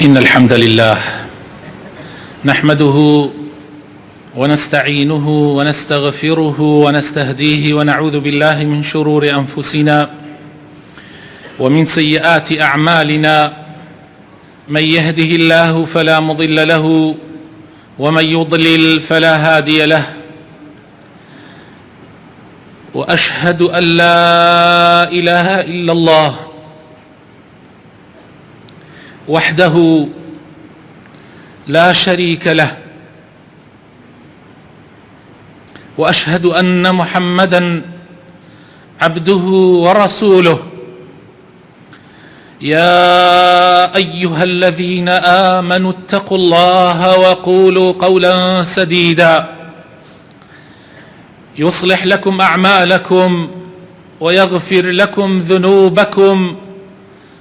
إن الحمد لله نحمده ونستعينه ونستغفره ونستهديه ونعوذ بالله من شرور أنفسنا ومن سيئات أعمالنا. من يهده الله فلا مضل له ومن يضلل فلا هادي له، وأشهد أن لا إله إلا الله وحده لا شريك له، وأشهد أن محمدًا عبده ورسوله. يا أيها الذين آمنوا اتقوا الله وقولوا قولا سديدا يصلح لكم أعمالكم ويغفر لكم ذنوبكم،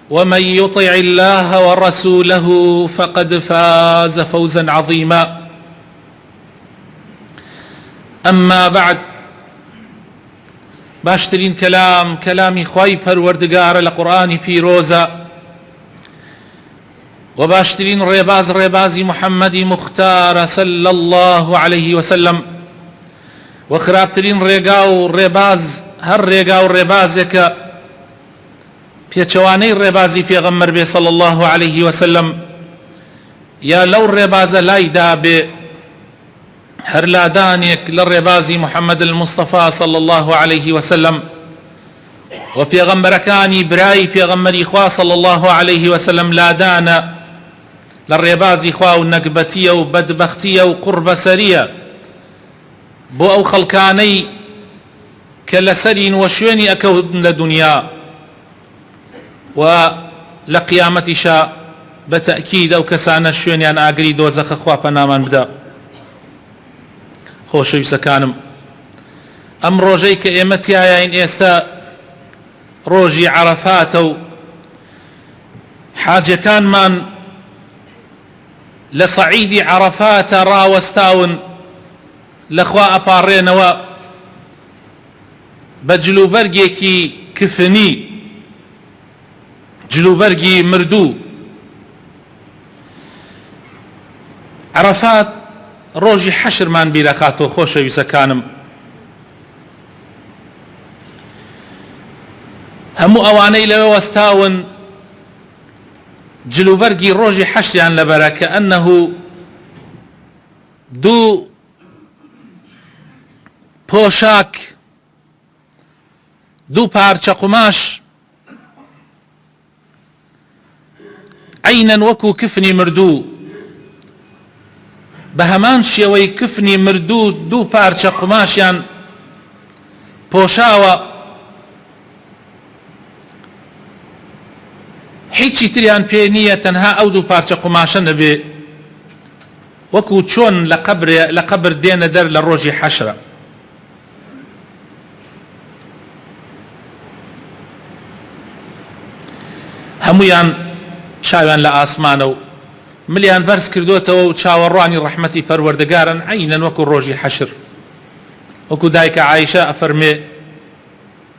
ومن يطع الله ورسوله فقد فاز فوزا عظيما. أما بعد، باشترين كلامي خواهی پروردگار لقرآن پیروزا و باشترين ريبازي محمد مختار صلى الله عليه وسلم و خرابترين ريقاو ريباز هر ريقاو ريبازك پێچەوانەی ڕێبازی پێغەمبەر بێ صلى الله عليه وسلم، یا لەو ڕێبازە لایدا بێ هەر لادانێک لە ڕێبازی محەممەد المصطفى صلى الله عليه وسلم و پێغەمبەرەکانی برای پێغەمبەری خوا صلى الله عليه وسلم لادانە لە ڕێبازی خوا و نەکبەتیە و بەدبەختیە و قوربەسەریە بۆ ئەو خەڵکانەی کە لەسەرین و شوێنی ئەکەون لە دنیا و لقيامتشا بتأكيد أو كسانا شوێنیان ئاگری دۆزەخە خوا پەنامان بدا. خۆشەویستەکانم، ئەم ڕۆژەی کە ئێمە تایاین ئێستا ڕۆژی عەرەفاتە و حاجەکانمان لە سەعیدی عەرەفاتە ڕاوەستاون لەخوا ئەپاڕێنەوە بە جلوبەرگێکی کفنی، جلوبەرگی مردوو. عەرەفات ڕۆژی حەشرمان بیرەخاتەوە. خۆشەویستەکانم، هەموو ئەوانەی لەوێ وەستاون جلوبەرگی ڕۆژی حەشریان لەبەرە کە ئەنەهو دوو پۆشاک، دوو پارچە قوماش عینەن وەکو کفنی مردوو، بە هەمان شێوەی کفنی مردوو دوو پارچە قوماشیان پۆشاوە، هیچی تریان پێ نییە تەنها ئەو دوو پارچە قوماشە نەبێ، وەکو چۆن لە قەبر دێنە دەر لە ڕۆژی حەشرە. هەمویان چاویان لە ئاسمانە و ملیان بەرز کردوتەوە و چاوەڕوانی ڕەحمەتی پەروەردگارن عینەن وەکو ڕۆژی حەشر. وەکو دایکە عایشە ئەفەرمێ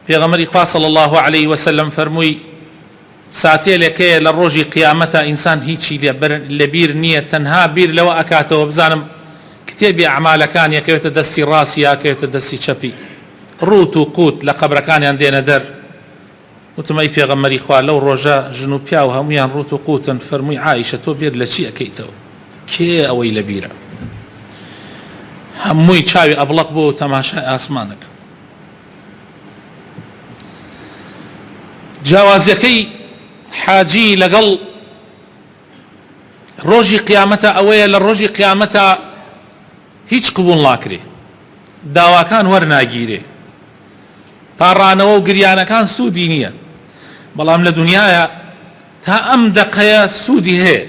پێغەمبەری خوا صلی الله عليه وسلم فەرمووی ساتێلێکەیە لە ڕۆژی قیامەتە ئینسان هیچی لەبیر نییە، تەنها بیر لەوە ئەکاتەوە بزانم کتێبی ئەعمالەکان یەکەوێتە دەستی ڕاستی یاکەوێتە دەستی چەپی، ڕوت و قوت لە قەبرەکانیان دێنە دەر. وتمەی پێغەمبەری خوا لەو ڕۆژە ژن و پیا و هەمویان ڕوت و قوتن. فەرمووی عایشە تۆ بیر لە چی ئەەکەیتەوە؟ کێ ئەوەی لەبیرە؟ هەمووی چاوی ئەبڵق بۆ و تەماشای ئاسمانەکە. جیاوازیەکەی حاجی لەگەڵ ڕۆژی قیامەتە ئەوەیە لە ڕۆژی قیامەتە هیچ قبوڵ ناکرێ، داواکان وەرناگیرێ، پاڕانەوە و گریانەکان سوودی نییە. بەڵام لە دنیاە تا ئەم دەقەیە سوودی هەیە،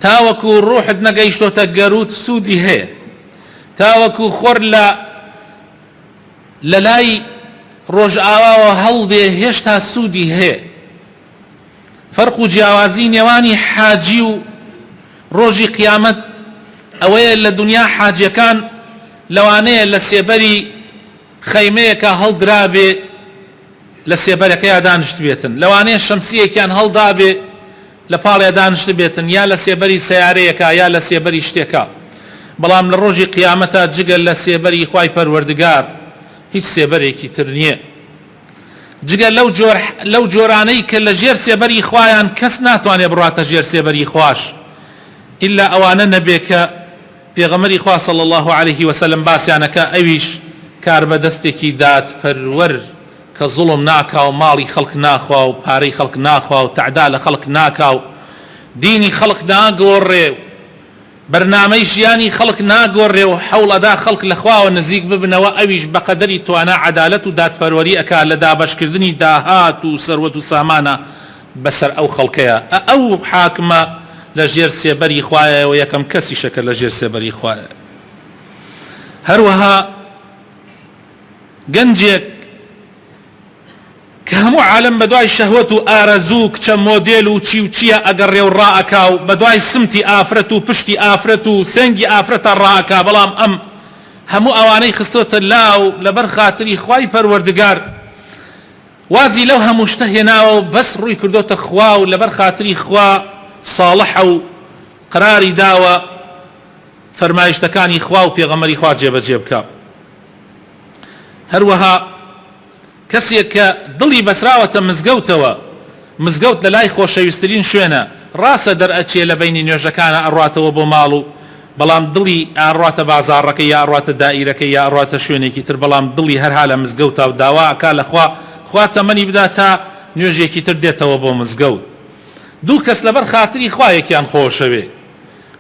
تاوەکو ڕوحت نەگەیشتۆتە گەروت سوودی هەیە، تاوەکو خۆر لە لای ڕۆژئاواوە هەڵدێ هێشتا سوودی هەیە. فەرق و جیاوازی نێوانی حاجی و ڕۆژی قیامەت ئەوەیە لە دنیا حاجیەکان لەوانەیە لە سێبەری خەیمەیەکە هەڵدرابێ لە سێبەرەکەیە دانیشت بێتن، لەوانەیە شەمسیەکیان هەڵدابێ لە پاڵێ دانیشت بێتن یا لە سێبەری سیارەیەکە یا لە سێبەری شتێکە بەڵام لە ڕۆژی قیامەتە جگە لە سێبەری خوای پەروەردگار هیچ سێبەرێکی تر نییە جگە لەو جۆرانەی کە لە ژێر سێبەری خوایان کەس ناتوانێت بڕاتە ژێر سێبەری خوش ئللا ئەوانە نەبێ کە پێغەمبەری خوا صلی الله عليه وسلم باسییانەکە ئەویش کار بەدەستێکی داد پەروەر کە زوڵم ناکا و ماڵی خەڵک ناخوا و پارەی خەڵک ناخوا و تەعدا لە خەڵک ناکا و دینی خەڵک ناگۆڕێ و بەرنامەی ژیانی خەڵک ناگۆڕێ و حەوڵەدا خەڵک لە خواوە نزیک ببنەوە ئەویش بەقەدەری توانا عەدالەت و دادپەروەری ئەکا لە دابەشکردنی داهات و سەروەت و سامانە بەسەر ئەو خەڵکەیە ئەو حاکمە لە ژێر سێبەری خوایە و یەکەم کەسیشەکە لە ژێر سێبەری خوایە هەروەها گەنجێک کە هەموو عالم بەدوای شەهوەت و ئارەزوو کچە مۆدێل و چی و چیە ئەگەڕێ و ڕائەکا و بەدوای سمتی ئافرەت و پشتی ئافرەت و سەنگی ئافرەتە ڕائەکا بەڵام ئەم هەموو ئەوانەی خستۆتە لاو لەبەر خاتری خوای پەروەردگار وازی لەو هەموو شتە هێناوە و بەس ڕووی کردۆتە خوا و لەبەر خاتری خوا صالحە و قراری داوە فەرمایشتەکانی خوا و پێغەمبەری خوا جێبەجێ بکە هەروەها کەسێک کە دڵی بەسراوەتە مزگەوتەوە مزگەوت لە لای خۆشەویستترین شوێنە ڕاستە دەرئەچێ لە بینی نوێژەکانە ئەڕاتەوە بۆ ماڵ و بەڵام دڵی ئاڕاتە بازاڕەکە یا ئەڕاتە دائیرەکە یا ئەڕاتە شوێنێکی تر بەڵام دڵی هەرها لە مزگەوتە و داوا ئەکا لە خوا تەمەنی بدا تا نوێژێکی تر دێتەوە بۆ مزگەوت دوو کەس لەبەر خاتری خوایەکیان خۆشەوێ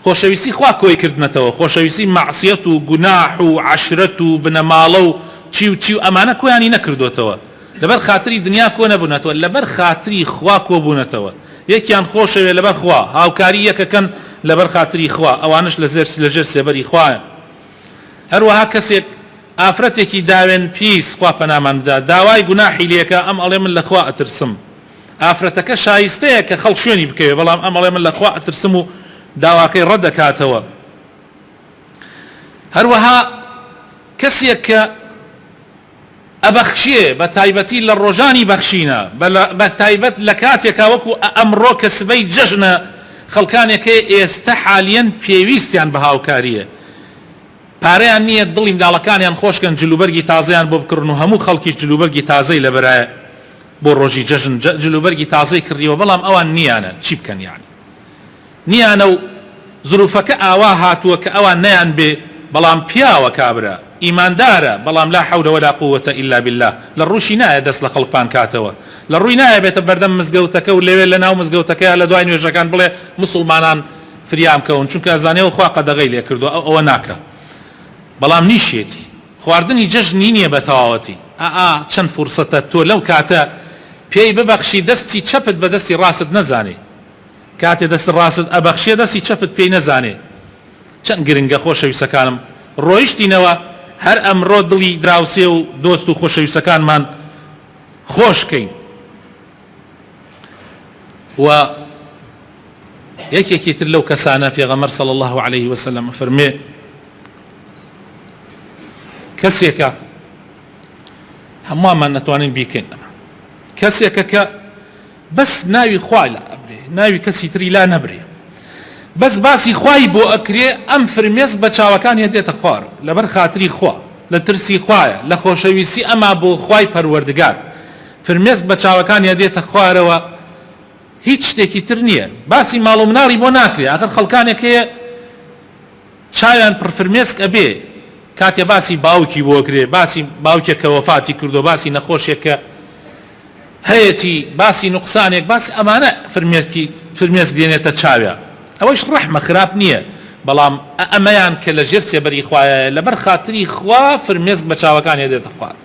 خۆشەویستی خوا کۆی کردنەتەوە خۆشەویستی مەعسیەت و گوناح و عەشرەت و بنەماڵە و چی و ئەمانە کۆیانی نەکردوتەوە لەبەر خاتری دنیا کۆ نەبوونەتەوە لەبەر خاتری خوا کۆبوونەتەوە یەکیان خۆشەوێ لەبەر خوا هاوکاری یەکەکەن لەبەر خاتری خوا ئەوانش لە ژێر سێبەری خوایە هەروەها کەسێک ئافرەتێکی داوێن پیس خوا پەناماندا داوای گوناحی لێکە ئەم ئەڵێ من لە خوا ئەترسم ئافرەتەکە شایستەیە کە خەڵک شوێنی بکەوێ بەڵام ئەم ئەڵێ من لە خوا ئەترسم و داواکەی ڕەدەکاتەوە هەروەها کەسێک کە ئەبەخشێ بە تایبەتی لە ڕۆژانی بەخشینە بە تایبەت لە کاتێکا وەکو ئەمڕۆ کە سبەی جەژنە خەڵکانێکە ئێستا حالیەن پێویستیان بە هاوکاریە پارەیان نییە دڵی منداڵەکانیان خۆشکەن جلوبەرگی تازەیان بۆ بکڕن و هەموو خەڵکیش جلوبەرگی تازەی لەبەرایە بۆ ڕۆژی جەژن جلوبەرگی تازەی کڕیەوە بەڵام ئەوان نییانە چی بکەن یعنی نییانە و زروفەکە ئاوا هاتووە کە ئەوان نەیان بێ بەڵام پیاوە کابرا ئیماندارە بەڵام لا حول ولا قوة إلا بالله لە ڕووشی نایە دەست لە خەڵکان کاتەوە لە ڕووی نایە بێتە بەردەم مزگەوتەکە و لەوێ لە ناو مزگەوتەکەیە لە دوای نوێژەکان بڵێ موسڵمانان فریام کەون چونکە ئەزانێەوە خوا قەدەغەی لێ کردو ئەوە ناکە بەڵام نیشێتی خواردنی جەژنی نییە بە تەواوەتی چەند فرسەتە تۆ لەو کاتە پێی ببەخشی دەستی چەپت بە دەستی ڕاست نەزانێ کاتێ دەست ڕاست ئەبەخشێ دەستی چەپت پێی نەزانێ چەند گرنگە خۆشەویستەکانم ڕۆیشتینەوە هەر ئەمڕۆ دڵی دراوسێ و دۆست و خۆشەویستەکانمان خۆشکەین و یەکێکی تر لەو کەسانە پێغەمبەر صلی الله عليه وسلم فەرمێ کەسێکە هەموومان نەتوانین بیکەین کەسێکە کە بەس ناوی خوای لا ئەبرێ ناوی کەسی تری لا نەبرێ بەس باسی خوای بۆ ئەکرێ ئەم فرمێز بە چاوەکانی دێتە خوار لەبەر خاتری خوا لە ترسی خوایە لە خۆشەویستی ئەما بۆ خوای پەروەردگار فرمێز بە چاوەکانی دێتە خوارەوە هیچ شتێکی تر نییە باسی ماڵ و مناڵی بۆ ناکرێ ئەگەر خەڵکانێک هەیە چاویان پڕ فرمێسک ئەبێ کاتێ باسی باوکی بۆ کرێ باسی باوکێک کە وەفاتی کردو باسی نەخۆشێک کە هەیەی باسی نوقسانێک باسی ئەمانە فرمێسک دێنێتە چاویە ئەوەش ڕەحمە خراپ نییە بەڵام ئەمەیان کە لە ژێر سێبەری خوایە لەبەر خاتری خوا فرمێسک بە چاوەکانی دێتە خوار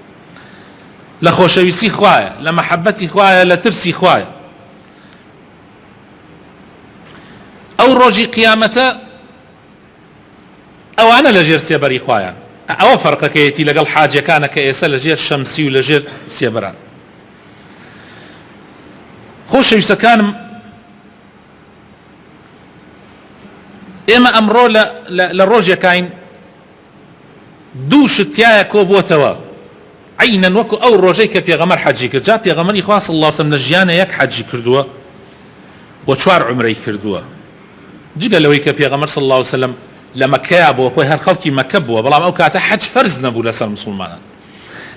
لە خۆشەویستی خوایە لە مەحەبەتی خوایە لە ترسی خوایە ئەو ڕۆژی قیامەتە ئەوانە لە ژێر سێبەری خوایان ئەوە فەرقەکەیەتی لەگەڵ حاجەکانە کە ئێستا لە ژێر شەمسی و لە ژێر سێبەران خۆشەویستەکانم ئێمە ئەمڕۆ لە ڕۆژێکین دوو شتیایە کۆ بۆتەوە عینەن وەکو ئەو ڕۆژەی کە پێغەمبەر حەجی کرد جا پێغەمبەری خوا صلی الله علیه و سلم لە ژیانە یەک حەجی کردووە وچوار عمرەی کردووە جگە لەوەی کە پێغەمبەر صلی الله عليه وسلم لە مەکەیە بۆ خۆی هەر خەڵکی مەکە بووە بەڵام ئەو کاتە حەج فەرز نەبوو لەسەر مسلمانان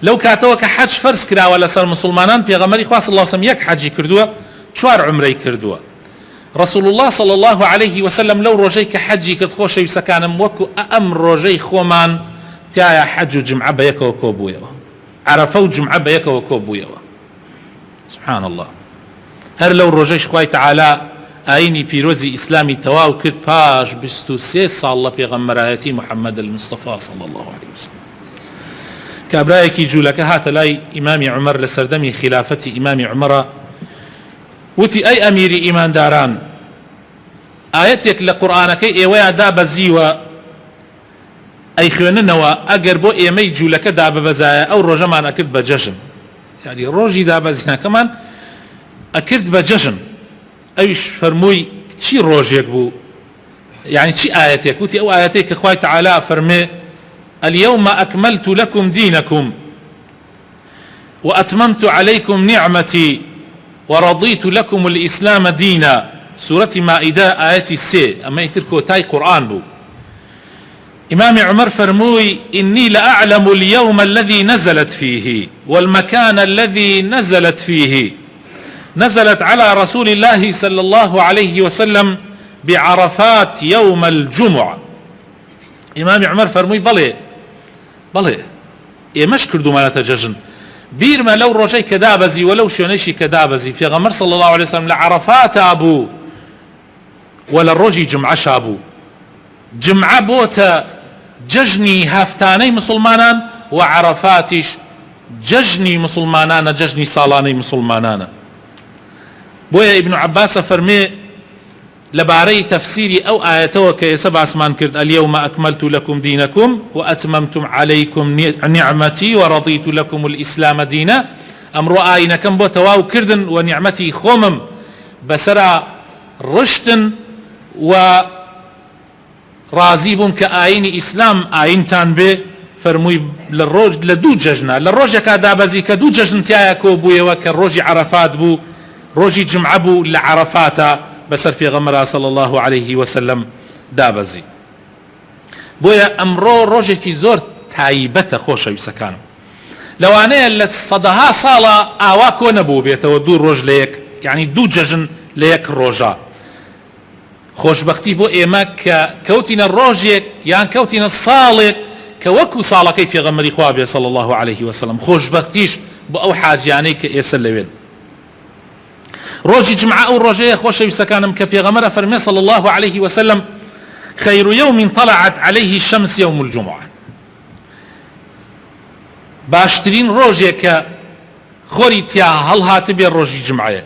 لەو کاتەوە کە حەج فەرز کراوە لەسەر مسلمانان پێغەمبەری خوا صلی الله عليه وسلم یەک حەجی کردووە چوار عمرەی کردووە رسول الله صلى الله عليه وسلم لو ڕۆژەی کە حەجی کرد خۆشەویستەکانم وەکو ئەم ڕۆژەی خۆمان تایە حەج و جمعە بە یەکەوە کۆ بوویەوە عەرەفە و جمعە بە یەکەوە کۆ بوویەوە سبحان الله هەر لەو ڕۆژەیش خوای تەعالا ئاینی پیرۆزی ئیسلامی تەواو کرد پاش 23 ساڵ لە پێغەمبەرایەتی محەممەد المستەفا صلی الله عليه وسلم کابرایەکی جوولەکە هاتە لای ئیمامی عومەر لە سەردەمی خلافەتی ئیمامی عومەرە وتی ئەی ئەمیری ئیمانداران ئاەتێک لە قورئانەکەی ئێوەیە دابەزیوە ئەی خوێننەوە ئەگەر بۆ ئێمەی جوولەکە داببەزایە ئەو ڕۆژەمان ئەکرد بە جەژن یعنی ڕۆژی دابەزینەکەمان ئەکرد بە جەژن ئەویش فەرمووی چی ڕۆژێک بوو يعني چی ئاەتێک وتی ئەو ئاەتەی کە خوای تەعالا فەرمێ اليوم أكملت لكم دينكم وأتممت عليكم نعمتي ورضيت لكم الإسلام دينا سورة مائدة آية 3 أما يتركوا تاي قرآن بو إمام عمر فرموي إني لأعلم اليوم الذي نزلت فيه والمكان الذي نزلت فيه نزلت على رسول الله صلى الله عليه وسلم بعرفات يوم الجمعة إمام عمر فرموي بلي إيمش كردو مالة ججن بيرما لو روجي كدابزي ولو شونيشي كدابزي في غمر صلى الله عليه وسلم لعرفات أبو ولا الروجي جمعة شابو جمعة بوتا ججني هفتاني مسلمانان وعرفاتش ججني مسلمانان ججني صالاني مسلمانان بويا ابن عباس فرمي لباري تفسيري أو آياتو كي سبع اسمان كرد اليوم أكملت لكم دينكم وأتممتم عليكم نعمتي ورضيت لكم الإسلام دينا أمر آينا كم بو تواو كردن ونعمتي خومم بسرا رشتن و رازيبون كآين إسلام آين تان بي فرموي للروج لدو ججنا للروج كدابزي كدو ججن تياكو بويا وكالروج عرفات بو روجي جمعة بو لعرفاتا بسر في غمرة صلى الله عليه وسلم دابزي بويا أمرو روجي كي زور تايبة خوشة يسكانم لو أنا اللي صدها صالة آواكو نبو بيتو دو روج ليك يعني دو ججن ليك روجا خوشبختي بو إيما كوتنا الروجيك يعني كوتنا الصالك كوكو صالكي في غمري خوابي صلى الله عليه وسلم خوشبختيش بو أو حاج يعني كيسلوين روجي جمعة أو روجي خوش يسكانم كبيغمرة فرمي صلى الله عليه وسلم خير يوم طلعت عليه الشمس يوم الجمعة باشترين روجي كخوري تيا هل هاتبي روجي جمعة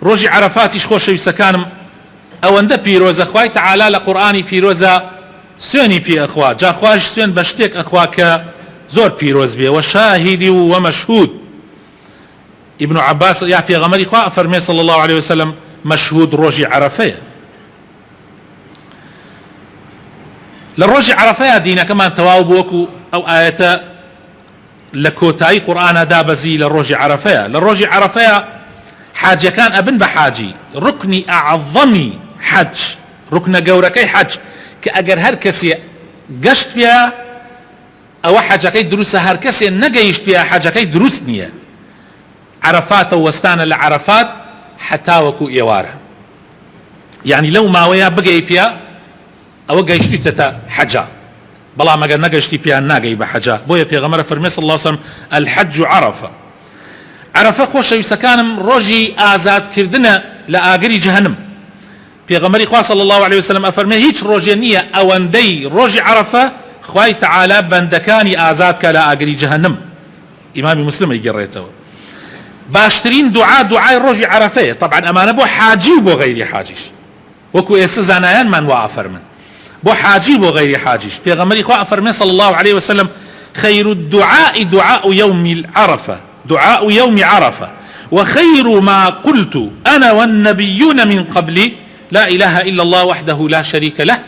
روجي عرفاتيش خوش يسكانم او انده بيروزة خواهي تعالى لقرآني بيروزة سوني بي اخوة جا خواهش سون بشتك اخوة كزور بيروز بي وشاهد ومشهود ابن عباس يا بيغمري خواه فرمي صلى الله عليه وسلم مشهود روجي عرفية للروجي عرفية دينا كمان تواوبوكو او آيات لكوتاي قرآن دابزي للروجي عرفية للروجي عرفية حاجة كان ابن بحاجي ركني اعظمي حج ركن قوركي حج كأجر هركسي قشت بها او حاجة دروسة هركسي نقيشت بها حاجة دروس نية عرفات وستانا لعرفات حتى وكو إيوارا يعني لو ما ويا بقي بيا او قيشتي تتا حجا بلا ما قال نقيشتي بيا ناقي بحجا بويا بيا غمرة فرمي صلى الله عليه وسلم الحج عرفة عرفة خوش يسكانم روجي آزاد كردنا لآقري جهنم بيا غمري خواه صلى الله عليه وسلم أفرمي هيش روجي نية او اندي روجي عرفة خواهي تعالى بندكاني آزاد كلا جهنم إمام مسلم يقريته باشترين دعاء روجي عرفه طبعا أمانة بو حاجي بو غيري حاجيش وكو يسزانيان من وافر من بو حاجي بو غيري حاجيش بيغمري خوا أفرمي صلى الله عليه وسلم خير الدعاء دعاء يوم العرفة دعاء يوم عرفة وخير ما قلت أنا والنبيون من قبلي لا إله إلا الله وحده لا شريك له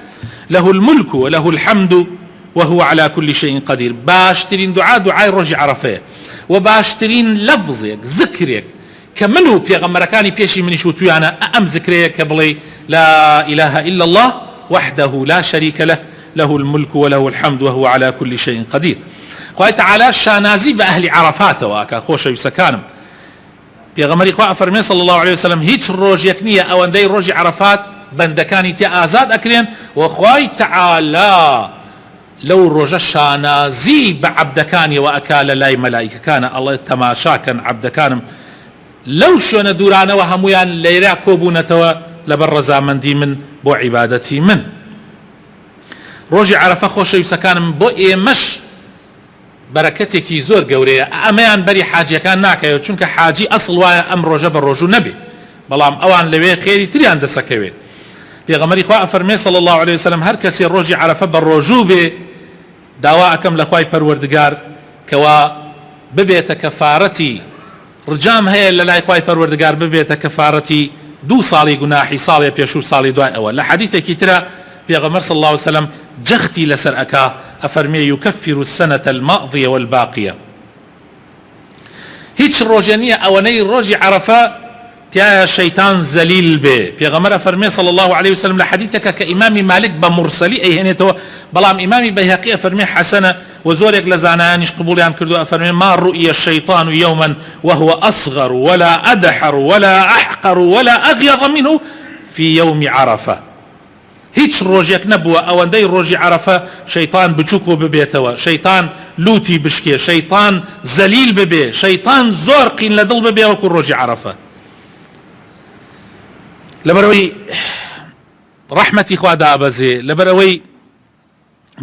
له الملك وله الحمد وهو على كل شيء قدير باشترين دعاء روجي عرفه وباشترين لفظك ذكرك کە من و پێغەمبەرەکانی پێشی منیش و تویانە ئەم زکرەیە کە بڵێ لا إله إلا الله وحده لا شريك له له الملك وله الحمد وهو على كل شيء قدير. خوای تعالی شانازی بە ئەهلی عەرەفاتەوە کە خۆشەویستەکانم پێغەمبەری خوا فەرمێ صلی الله عليه وسلم هیچ ڕۆژێک نییە ئەوەندەی ڕۆژی عەرەفات بەندەکانی تێ ئازاد ئەکرێن و خوای تعالی لەو ڕۆژە شانازی بە عەبدەکانیەوە ئەکا لە لای مەلایکەکانە ئەڵێ تەماشاکەن عەبدەکانم لەو شوێنە دوورانەوە هەمویان لەیرا کۆبوونەتەوە لەبەر ڕەزامەندی من بۆ عیبادەتی من. ڕۆژی عەرەفە خۆشەویستەکانم بۆ ئێمەش بەرەکەتێکی زۆر گەورەیە ئەمەیان بەری حاجیەکان ناکەوێت چونکە حاجی ئەسڵ وایە ئەم ڕۆژە بە ڕۆژوو نەبێ بەڵام ئەوان لەوێ خێری تریان دەسەکەوێت. پێغەمبەری خوا ئەفەرمێ صلی الله عليه وسلم هەر کەسێ ڕۆژی عەرەفە بە ڕۆژوو بێ داوا ئەکەم لە خوای پەروەردگار کەوا ببێتە کەفارەتی ڕجام هەیە لە لای خوای پەروەردگار ببێتە کەفارەتی 2 ساڵی گوناحی ساڵی پێشوو ساڵی دوای ئەوە. لە حەدیثێکی ترە پێغەمبەر صلی الله عليه وسلم جەختی لەسەر ئەکا ئەفەرمێ يكفر السنة الماضية والباقية. هیچ ڕۆژێ نییە ئەوەنەی ڕۆژی عەرەفە تایە شەیتان زەلیل بێ. پێغەمبەر ئەفەرمێ صلی الله عليه وسلم لە حەدیثێکە کە ئیمامی مالک بە مرسەلی ئەیهێنێتەوە بەڵام ئیمامی بەیهەقی ئەفەرمێ حەسەنە و زۆرێک لە زانایانیش قبوڵیان کردو ئەفەرمێ ما رؤي الشيطان يوما وهو أصغر ولا أدحر ولا أحقر ولا أغيظ منه في يوم عرفة. هیچ ڕۆژێک نەبووە ئەوەندەی ڕۆژی عەرەفە شەیطان بچووک و ببێتەوە، شەیطان لوتی بشکێ، شەیطان زەلیل ببێ، شەیطان زۆر قین لە دڵ ببێ وەکو ڕۆژی عەرەفە. لەبەرەوەی ڕەحمەتی خوا دائەبەزێ، لەبەرەوەی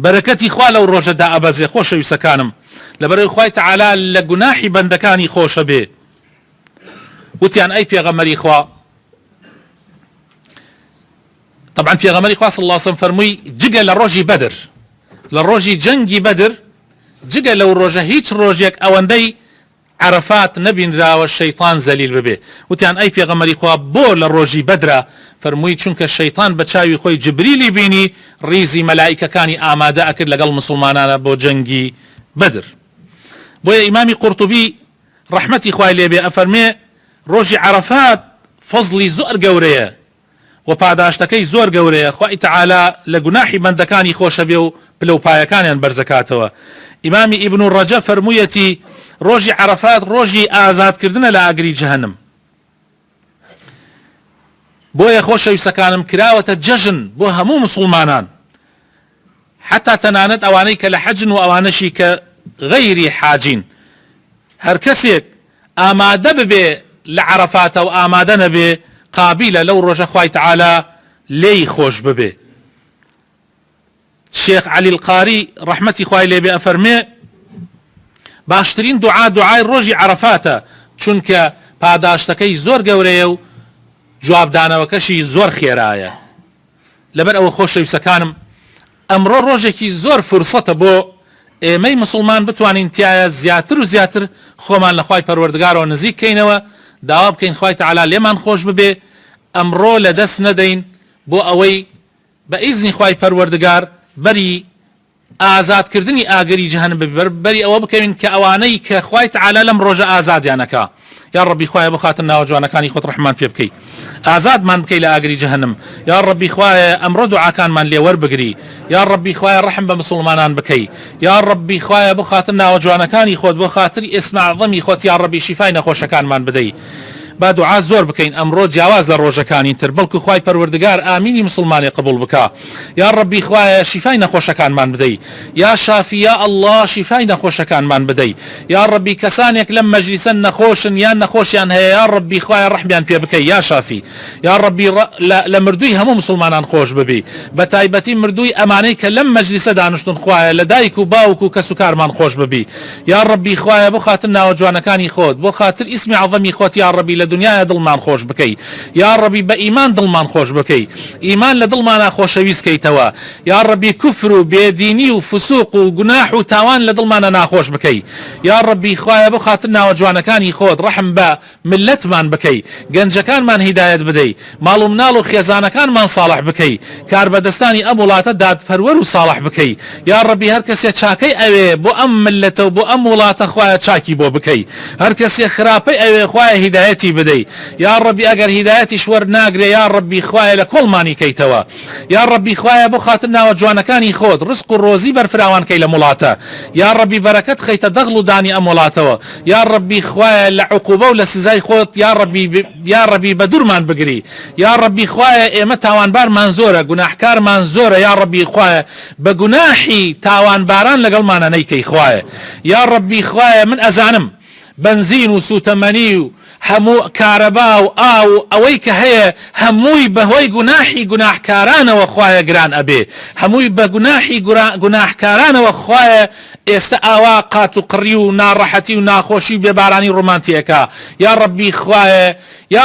بەرەکەتی خوا لەو ڕۆژە دائەبەزێ. خۆشەویستەکانم لەبەرەوەی خوای تعالی لە گوناحی بەندەکانی خۆشە بێ وتیان ئەی پێغەمبەری خوا طبعا پێغەمبەری خوا صلی الله علیه وسلم فەرمووی جگە لە ڕۆژی بەدر لە ڕۆژی جەنگی بەدر جگە لەو ڕۆژە هیچ ڕۆژێک ئەوەندەی عەرەفات نەبینراوە شەیطان زەلیل ببێ. وتیان ئەی پێغەمبەری خوا بۆ لە ڕۆژی بەدرە؟ فەرمووی چونکە شەیطان بە چاوی خۆی جبریلی بینی ڕیزی مەلایکەکانی ئامادە ئەکرد لەگەڵ مسلمانانە بۆ جەنگی بەدر. بۆیە ئیمامی قورتوبی ڕەحمەتی خوای لێبێ ئەفەرمێ ڕۆژی عەرەفات فەزڵی زۆر گەورەیە و پاداشتەکەی زۆر گەورەیە. خوای تعالی لە گوناحی بەندەکانی خۆشە بێ و پلەپایەکانیان بەرزەکاتەوە. ئیمامی ئیبن ڕەجەب فەرموویەتی ڕۆژی عەرەفات ڕۆژی ئازادکردنە لە ئاگری جەهەنم. بۆیە خۆشەویستەکانم کراوەتە جەژن بۆ هەموو مسلمانان حتا تەنانەت ئەوانەی کە لە حەجن و ئەوانەشی کە غەیری حاجین. هەر کەسێک ئامادە ببێ لە عەرەفاتە و ئامادە نەبێ قابلە لەو ڕۆژە خوای تعالی لێی خۆش ببێ. شێخ عەلی القاری ڕەحمەتی خوای لێبێ ئەفەرمێ باشترین دوعا دوعای ڕۆژی عەرەفاتە چونکە پاداشتەکەی زۆر گەورەیە و جوابدانەوەکەشی زۆر خێرایە. لەبەر ئەوە خۆشەویستەکانم ئەمڕۆ ڕۆژێکی زۆر فرسەتە بۆ ئێمەی مسلمان بتوانین تایە زیاتر و زیاتر خۆمان لە خوای پەروەردگارەوە نزیک بکەینەوە، داوا بکەین خوای تعالی لێمان خۆش ببێ، ئەمڕۆ لە دەست نەدەین بۆ ئەوەی بە ئیزنی خوای پەروەردگار بەری ئازادکردنی ئاگری جەهەنم ببێ، بەری ئەوە بکەوین کە ئەوانەی کە خوای تعالی لەم ڕۆژە ئازادیانەکا. یا ڕەبی خوایە بخاتن ناوە جوانەکانی خۆت ڕەحمان پێ بکەی، ئازادمان بکەی لە ئاگری جەهەنم. یا ڕەبی خوایە ئەمڕۆ دوعاکانمان لێ وەربگری. یا ڕەبی خوایە ڕەحم بە مسلمانان بکەی. یا ڕەبی خوایە بخاتن ناوە جوانەکانی خۆت بۆ خاتری ئێسمە عەظەمی خۆت. یا ڕەبی شیفای نەخۆشەکانمان بدەی. با دوعا زۆر بکەین ئەمڕۆ جیاواز لە ڕۆژەکانی تر، بەڵکو خوای پەروەردگار ئامینی مسلمانی قبول بکا. یا ڕەبی خوایە شیفای نەخۆشەکانمان بدەی. یا شافی یا ئەڵڵا شیفای نەخۆشەکانمان بدەی. یا ڕەبی کەسانێک لەم مەجلیسە نەخۆشن یان نەخۆشیان هەیە، یا ڕەبی خوایە ڕەحمیان پێ بکەی یا شافی. یا ڕەبی لە مردووی هەموو مسلمانان خۆش ببی، بە تایبەتی مردووی ئەمانەی کە لەم مەجلیسە دانیشتون خوایە لە دایک و باوک و کەس و کارمان خۆش ببی. یا ڕەبی خوایە بۆ خاتر ناوە جوانەکانی خۆت، بۆ خاتر ئیسمی عەظەمی خۆت یا ڕەبی لە دنیای دڵمان خۆش بکەی. یا ڕەبی بە ئیمان دڵمان خۆش بکەی، ئیمان لە دڵمانە خۆشەویست کەیتەوە. یا ڕەبی کوفر و بێدینی و فسوق و گوناح و تاوان لە دڵمانە ناخۆش بکەی. یا ڕەبی خوایە بۆ خاتر ناوە جوانەکانی خۆت ڕەحم بە ملەتمان بکەی، گەنجەکانمان هیدایەت بدەی، ماڵ و مناڵ و خێزانەکانمان ساڵح بکەی، کار بەدەستانی ئەم وڵاتە دادپەروەر و ساڵح بکەی. یا ڕەبی هەر کەسێ چاکەی ئەوێ بۆ ئەم ملەتە و بۆ ئەم وڵاتە خوایە چاکی بۆ بکەی، هەر کەسێ خراپەی ئەوێ خوایە هیدایەتی بدەی یا ڕەبی ئەگەر هیدایەتیش وەرناگرێ یا ڕەبی خوایە لە کۆڵمانی کەیتەوە یا ڕەبی خوایە بۆ خاتر ناوە جوانەکانی خۆت ڕزق و ڕۆزی بەرفراوان کەی لە وڵاتە یا ڕەبی بەرەکەت خەیتە دەغڵ و دانی ئەم وڵاتەوە یا ڕەبی خوایە لە عقوبە و لە سزای خۆت یا ڕەبی بە دوورمان بگری یا ڕەبی خوایە ئێمە تاوانبارمان زۆرە گوناحکارمان زۆرە یا ڕەبی خوایە بە گوناحی تاوانباران لەگەڵمانە نەیکەی خوایە یا ڕەبی خوایە من ئەزانم بنزین و سوتەمەنی و هەموو کارەبا و ئاو ئەوەی کە هەیە هەمووی بەهۆی گوناحی گوناحکارانەوە خوایە گران ئەبێ هەمووی بە گوناحی گوناحکارانەوە خوایە ئێستا ئاوا قات و قڕی و ناڕەحەتی و ناخۆشی بێبارانی ڕۆمانتیەکە یا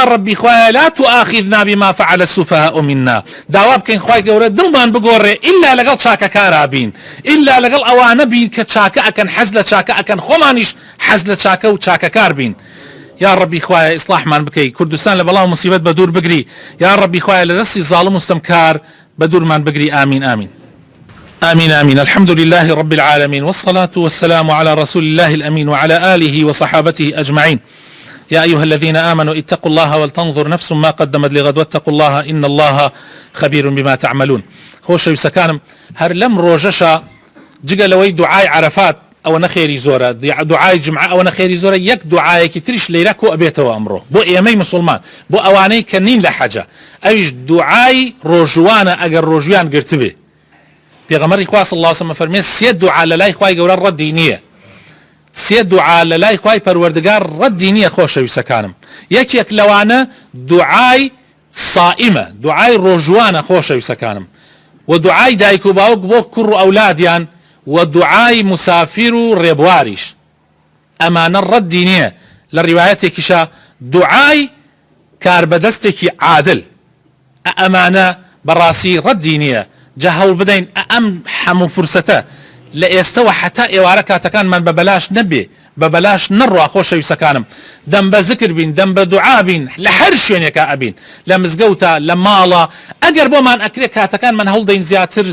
ڕەبی خوایە لا تؤاخذنا بما فعل السفهاء منا داوا بکەین خوای گەورە دڵمان بگۆڕێ ئللا لەگەڵ چاکەکارا بین ئللا لەگەڵ ئەوانە بین کە چاکە ئەکەن حەز لە چاکە ئەکەن خۆمانیش حەز لە چاکە و چاکەکار بین یا ڕەبی خوایە ئیسلاحمان بکەی کوردستان لە بەڵاو مصیبەت بە دوور بگری یا ڕەبی خوایە لە دەستی زاڵم و ستەمکار بە دوورمان بگری آمین آمين آمين آمين الحمد لله رب العالمين والصلاة والسلام على رسول الله الأمين وعلى آله وصحابته أجمعين يا أيها الذين آمنوا اتقوا الله ولتنظر نفس ما قدمت لغد واتقوا الله إن الله خبير بما تعملون خوش يسكانم هر لم روجشا جگەلەوەی دعای عرفات ئەوە نەخێری زۆرە دوعای جمعە ئەوە نەخێری زۆرە یەک دوعایەکی تریش لەیرە کۆ ئەبێتەوە ئەمڕۆ بۆ ئێمەی مسلمان بۆ ئەوانەی کە نین لە حەجە ئەویش دوعای ڕۆژوانە ئەگەر ڕۆژویان گرتبێ پێغەمبەری خوا صلی الله علیه وسلم فەرمێ سێ دوعا لە لای خوای گەورە ڕەدی نییە سێ دوعا لە لای خوای پەروەردگار ڕەدی نییە خۆشەویستەکانم یەکێک لەوانە دوعای صائمە دوعای ڕۆژوانە خۆشەویستەکانم و دوعای دایک و باوک بۆ کوڕ و ئەولادیان و دوعای مسافر و ڕێبواریش ئەمانە ڕەدی نییە لە ڕیوایەتێکیشە دوعای کاربەدەستێکی عادل ئەمانە بەڕاستی ڕەدی نییە جا هەوڵ بدەین ئەم هەموو فرسەتە لە ئێستەوە حتا ئێوارە کاتەکانمان بە بەلاش نەبێ بە بەلاش نەڕوا خۆشەویستەکانم دەم بە زکر بین دەم بە دوعا بین لە هەر شوێنێکە ئەبین لە مزگەوتە لە ماڵە ئەگەر بۆمان ئەکرێ کاتەکانمان هەڵدەین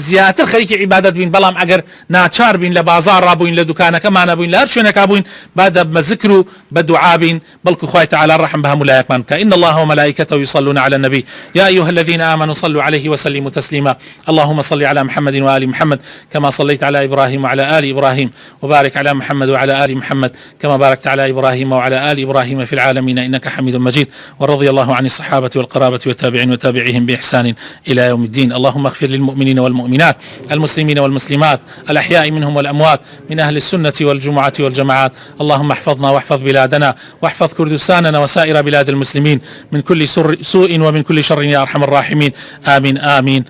زیاتر خەریکی عیبادەت بین بەڵام ئەگەر ناچار بین لە بازار ڕابووین لە دوکانەکەمانە بووین لە هەر شوێنێکا بووین با دەم بە زکر و بە دوعا بین بەڵکو خوای تەعالی ڕەحم بە هەموو لایەکمان بکە إن الله وملائكته يصلون على النبي يا أيها الذين آمنوا صلوا عليه وسلموا تسليما اللهم صل على محمد وآل محمد كما صليت على إبراهيم وعلى آل إبراهيم وبارك على محمد وعلى آل محمد كما باركت على إبراهيم وعلى آل إبراهيم في العالمين إنك حميد مجيد ورضي الله عن الصحابة والقرابة والتابعين وتابعيهم بإحسان إلى يوم الدين اللهم اغفر للمؤمنين والمؤمنات المسلمين والمسلمات الأحياء منهم والأموات من أهل السنة والجمعة والجماعات اللهم احفظنا واحفظ بلادنا واحفظ كردستاننا وسائر بلاد المسلمين من كل سوء ومن كل شر يا أرحم الراحمين آمين آمين